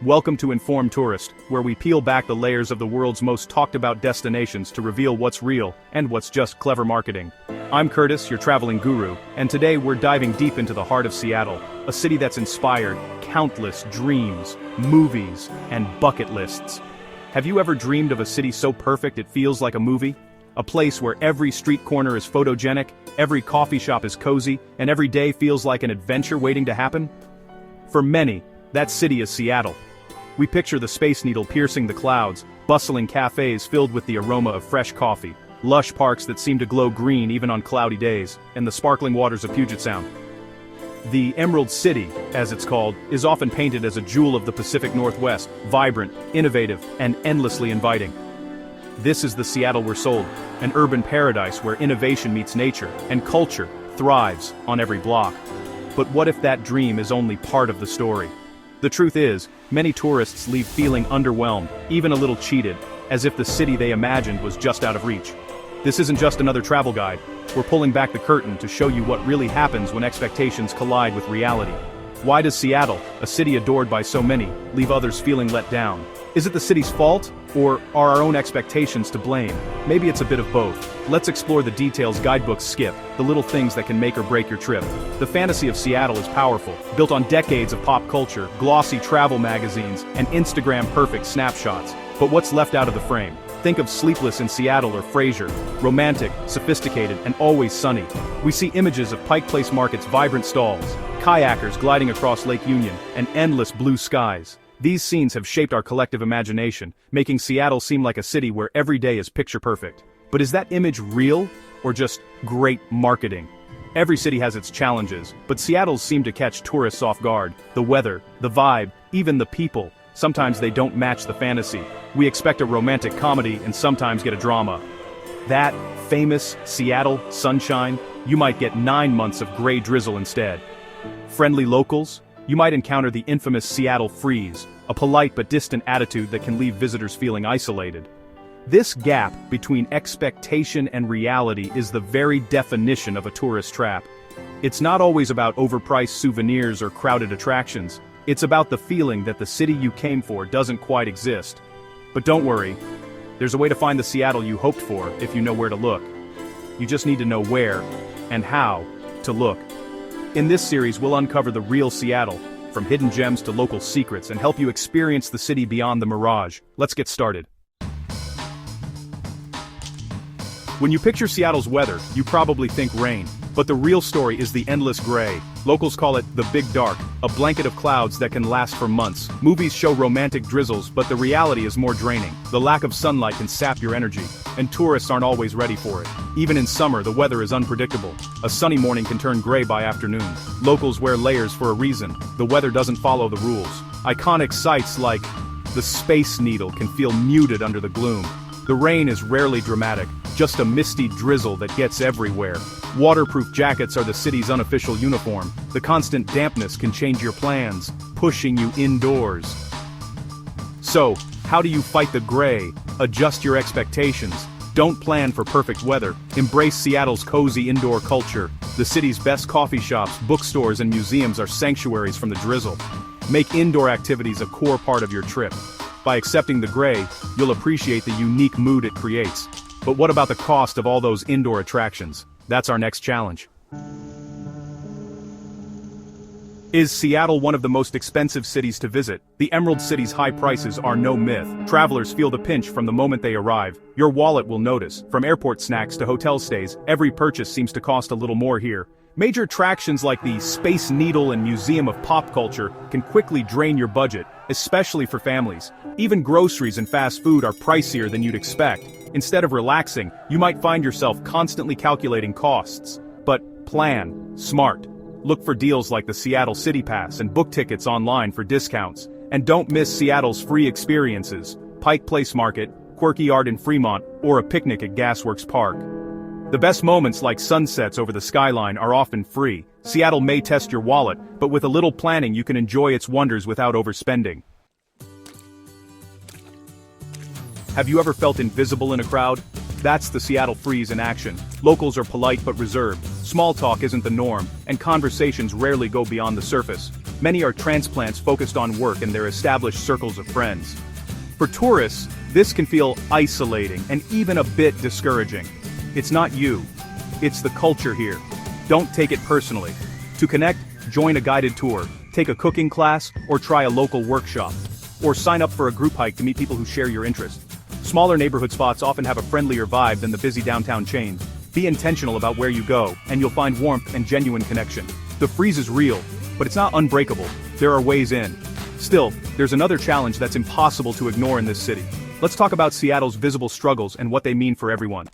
Welcome to Informed Tourist, where we peel back the layers of the world's most talked about destinations to reveal what's real and what's just clever marketing. I'm Curtis, your traveling guru, and today we're diving deep into the heart of Seattle, a city that's inspired countless dreams, movies, and bucket lists. Have you ever dreamed of a city so perfect it feels like a movie? A place where every street corner is photogenic, every coffee shop is cozy, and every day feels like an adventure waiting to happen? For many, that city is Seattle. We picture the Space Needle piercing the clouds, bustling cafes filled with the aroma of fresh coffee, lush parks that seem to glow green even on cloudy days, and the sparkling waters of Puget Sound. The Emerald City, as it's called, is often painted as a jewel of the Pacific Northwest, vibrant, innovative, and endlessly inviting. This is the Seattle we're sold, an urban paradise where innovation meets nature, and culture thrives on every block. But what if that dream is only part of the story? The truth is, many tourists leave feeling underwhelmed, even a little cheated, as if the city they imagined was just out of reach. This isn't just another travel guide. We're pulling back the curtain to show you what really happens when expectations collide with reality. Why does Seattle, a city adored by so many, leave others feeling let down? Is it the city's fault, or are our own expectations to blame? Maybe it's a bit of both. Let's explore the details guidebooks skip, the little things that can make or break your trip. The fantasy of Seattle is powerful, built on decades of pop culture, glossy travel magazines, and Instagram-perfect snapshots. But what's left out of the frame? Think of Sleepless in Seattle or Frasier, romantic, sophisticated, and always sunny. We see images of Pike Place Market's vibrant stalls, kayakers gliding across Lake Union, and endless blue skies. These scenes have shaped our collective imagination, making Seattle seem like a city where every day is picture perfect. But is that image real, or just great marketing? Every city has its challenges, but Seattle's seem to catch tourists off guard. The weather, the vibe, even the people. Sometimes they don't match the fantasy. We expect a romantic comedy and sometimes get a drama. That famous Seattle sunshine, you might get 9 months of gray drizzle instead. Friendly locals? You might encounter the infamous Seattle freeze, a polite but distant attitude that can leave visitors feeling isolated. This gap between expectation and reality is the very definition of a tourist trap. It's not always about overpriced souvenirs or crowded attractions. It's about the feeling that the city you came for doesn't quite exist. But don't worry, there's a way to find the Seattle you hoped for if you know where to look. You just need to know where and how to look. In this series, we'll uncover the real Seattle, from hidden gems to local secrets, and help you experience the city beyond the mirage. Let's get started. When you picture Seattle's weather, you probably think rain. But the real story is the endless gray. Locals call it the Big Dark, a blanket of clouds that can last for months. Movies show romantic drizzles, but the reality is more draining. The lack of sunlight can sap your energy, and tourists aren't always ready for it. Even in summer, the weather is unpredictable. A sunny morning can turn gray by afternoon. Locals wear layers for a reason. The weather doesn't follow the rules. Iconic sights like the Space Needle can feel muted under the gloom. The rain is rarely dramatic, just a misty drizzle that gets everywhere. Waterproof jackets are the city's unofficial uniform. The constant dampness can change your plans, pushing you indoors. So, how do you fight the gray? Adjust your expectations. Don't plan for perfect weather. Embrace Seattle's cozy indoor culture. The city's best coffee shops, bookstores, and museums are sanctuaries from the drizzle. Make indoor activities a core part of your trip. By accepting the gray, you'll appreciate the unique mood it creates. But what about the cost of all those indoor attractions? That's our next challenge. Is Seattle one of the most expensive cities to visit? The Emerald City's high prices are no myth. Travelers feel the pinch from the moment they arrive. Your wallet will notice. From airport snacks to hotel stays, every purchase seems to cost a little more here. Major attractions like the Space Needle and Museum of Pop Culture can quickly drain your budget, especially for families. Even groceries and fast food are pricier than you'd expect. Instead of relaxing, you might find yourself constantly calculating costs. But plan smart. Look for deals like the Seattle City Pass and book tickets online for discounts. And don't miss Seattle's free experiences, Pike Place Market, quirky art in Fremont, or a picnic at Gasworks Park. The best moments like sunsets over the skyline are often free. Seattle may test your wallet, but with a little planning you can enjoy its wonders without overspending. Have you ever felt invisible in a crowd? That's the Seattle freeze in action. Locals are polite but reserved, small talk isn't the norm, and conversations rarely go beyond the surface. Many are transplants focused on work and their established circles of friends. For tourists, this can feel isolating and even a bit discouraging. It's not you. It's the culture here. Don't take it personally. To connect, join a guided tour, take a cooking class, or try a local workshop. Or sign up for a group hike to meet people who share your interests. Smaller neighborhood spots often have a friendlier vibe than the busy downtown chains. Be intentional about where you go, and you'll find warmth and genuine connection. The freeze is real, but it's not unbreakable. There are ways in. Still, there's another challenge that's impossible to ignore in this city. Let's talk about Seattle's visible struggles and what they mean for everyone.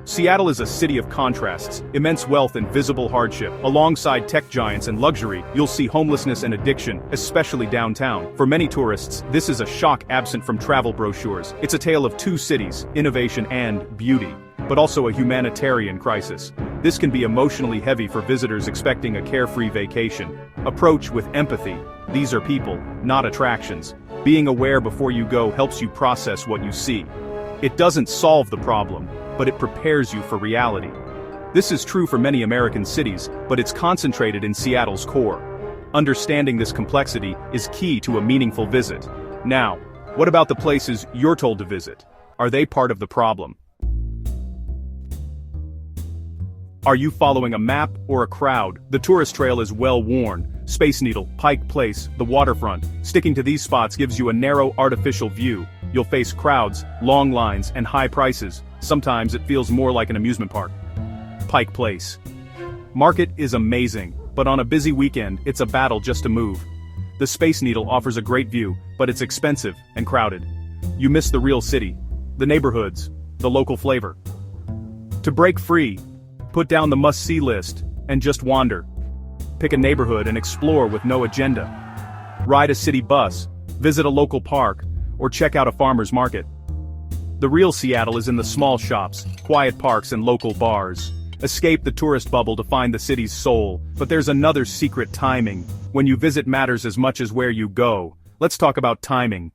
Seattle is a city of contrasts, immense wealth and visible hardship. Alongside tech giants and luxury, you'll see homelessness and addiction, especially downtown. For many tourists, this is a shock absent from travel brochures. It's a tale of two cities, innovation and beauty, but also a humanitarian crisis. This can be emotionally heavy for visitors expecting a carefree vacation. Approach with empathy. These are people, not attractions. Being aware before you go helps you process what you see. It doesn't solve the problem, but it prepares you for reality. This is true for many American cities, but it's concentrated in Seattle's core. Understanding this complexity is key to a meaningful visit. Now, what about the places you're told to visit? Are they part of the problem? Are you following a map or a crowd? The tourist trail is well worn. Space Needle, Pike Place, the waterfront. Sticking to these spots gives you a narrow, artificial view. You'll face crowds, long lines, and high prices. Sometimes it feels more like an amusement park. Pike Place. Market is amazing, but on a busy weekend, it's a battle just to move. The Space Needle offers a great view, but it's expensive and crowded. You miss the real city, the neighborhoods, the local flavor. To break free, put down the must-see list, and just wander. Pick a neighborhood and explore with no agenda. Ride a city bus, visit a local park, or check out a farmer's market. The real Seattle is in the small shops, quiet parks and local bars. Escape the tourist bubble to find the city's soul, but there's another secret: timing. When you visit matters as much as where you go. Let's talk about timing.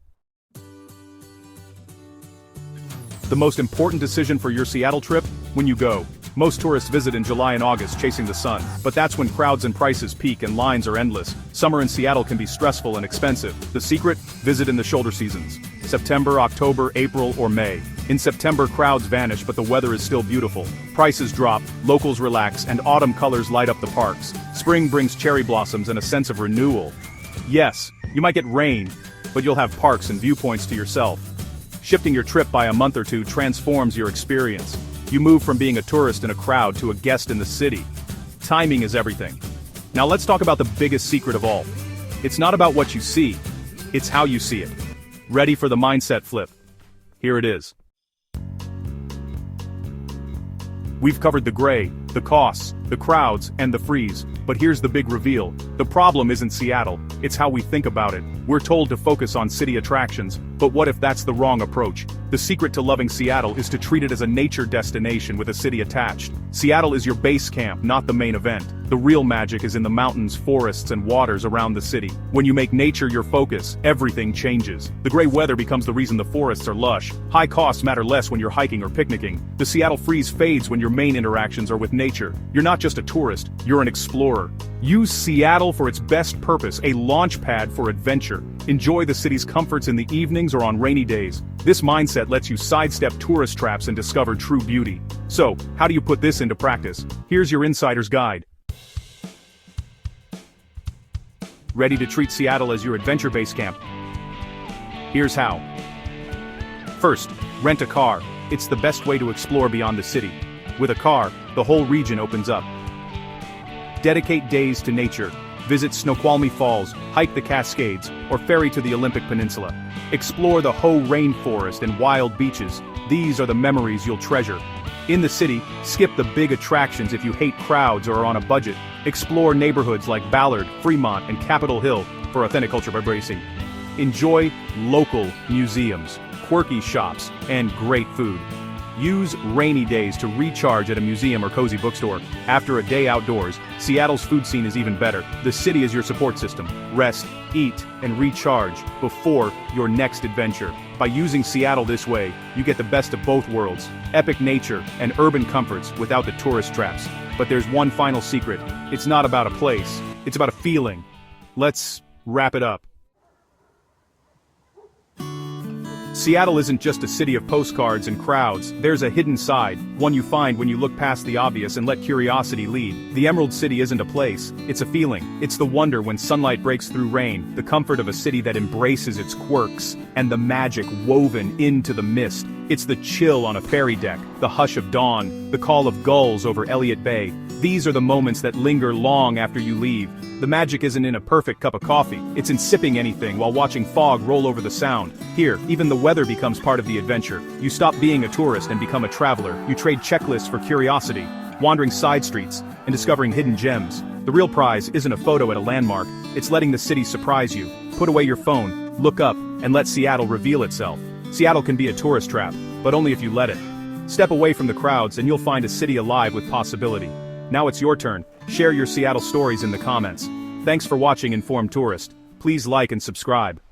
The most important decision for your Seattle trip? When you go. Most tourists visit in July and August chasing the sun, but that's when crowds and prices peak and lines are endless. Summer in Seattle can be stressful and expensive. The secret? Visit in the shoulder seasons. September, October, April, or May. In September, crowds vanish, but the weather is still beautiful. Prices drop, locals relax, and autumn colors light up the parks. Spring brings cherry blossoms and a sense of renewal. Yes, you might get rain, but you'll have parks and viewpoints to yourself. Shifting your trip by a month or two transforms your experience. You move from being a tourist in a crowd to a guest in the city. Timing is everything. Now let's talk about the biggest secret of all. It's not about what you see, it's how you see it. Ready for the mindset flip? Here it is. We've covered the gray, the costs, the crowds, and the freeze, but here's the big reveal. The problem isn't Seattle, it's how we think about it. We're told to focus on city attractions, but what if that's the wrong approach? The secret to loving Seattle is to treat it as a nature destination with a city attached. Seattle is your base camp, not the main event. The real magic is in the mountains, forests, and waters around the city. When you make nature your focus, everything changes. The gray weather becomes the reason the forests are lush. High costs matter less when you're hiking or picnicking. The Seattle freeze fades when your main interactions are with nature. You're not just a tourist, you're an explorer. Use Seattle for its best purpose, a launch pad for adventure. Enjoy the city's comforts in the evenings or on rainy days. This mindset lets you sidestep tourist traps and discover true beauty. So, how do you put this into practice? Here's your insider's guide. Ready to treat Seattle as your adventure base camp? Here's how. First, rent a car. It's the best way to explore beyond the city. With a car, the whole region opens up. Dedicate days to nature. Visit Snoqualmie Falls, hike the Cascades, or ferry to the Olympic Peninsula. Explore the Hoh Rainforest and wild beaches. These are the memories you'll treasure. In the city, skip the big attractions if you hate crowds or are on a budget. Explore neighborhoods like Ballard, Fremont, and Capitol Hill for authentic culture embracing. Enjoy local museums, quirky shops, and great food. Use rainy days to recharge at a museum or cozy bookstore. After a day outdoors, Seattle's food scene is even better. The city is your support system. Rest, eat, and recharge before your next adventure. By using Seattle this way, you get the best of both worlds, epic nature and urban comforts without the tourist traps. But there's one final secret. It's not about a place, it's about a feeling. Let's wrap it up. Seattle isn't just a city of postcards and crowds, there's a hidden side, one you find when you look past the obvious and let curiosity lead. The Emerald City isn't a place, it's a feeling. It's the wonder when sunlight breaks through rain, the comfort of a city that embraces its quirks, and the magic woven into the mist. It's the chill on a ferry deck, the hush of dawn, the call of gulls over Elliott Bay. These are the moments that linger long after you leave. The magic isn't in a perfect cup of coffee, it's in sipping anything while watching fog roll over the sound. Here, even the weather becomes part of the adventure. You stop being a tourist and become a traveler. You trade checklists for curiosity, wandering side streets, and discovering hidden gems. The real prize isn't a photo at a landmark, it's letting the city surprise you. Put away your phone, look up, and let Seattle reveal itself. Seattle can be a tourist trap, but only if you let it. Step away from the crowds and you'll find a city alive with possibility. Now it's your turn. Share your Seattle stories in the comments. Thanks for watching Informed Tourist. Please like and subscribe.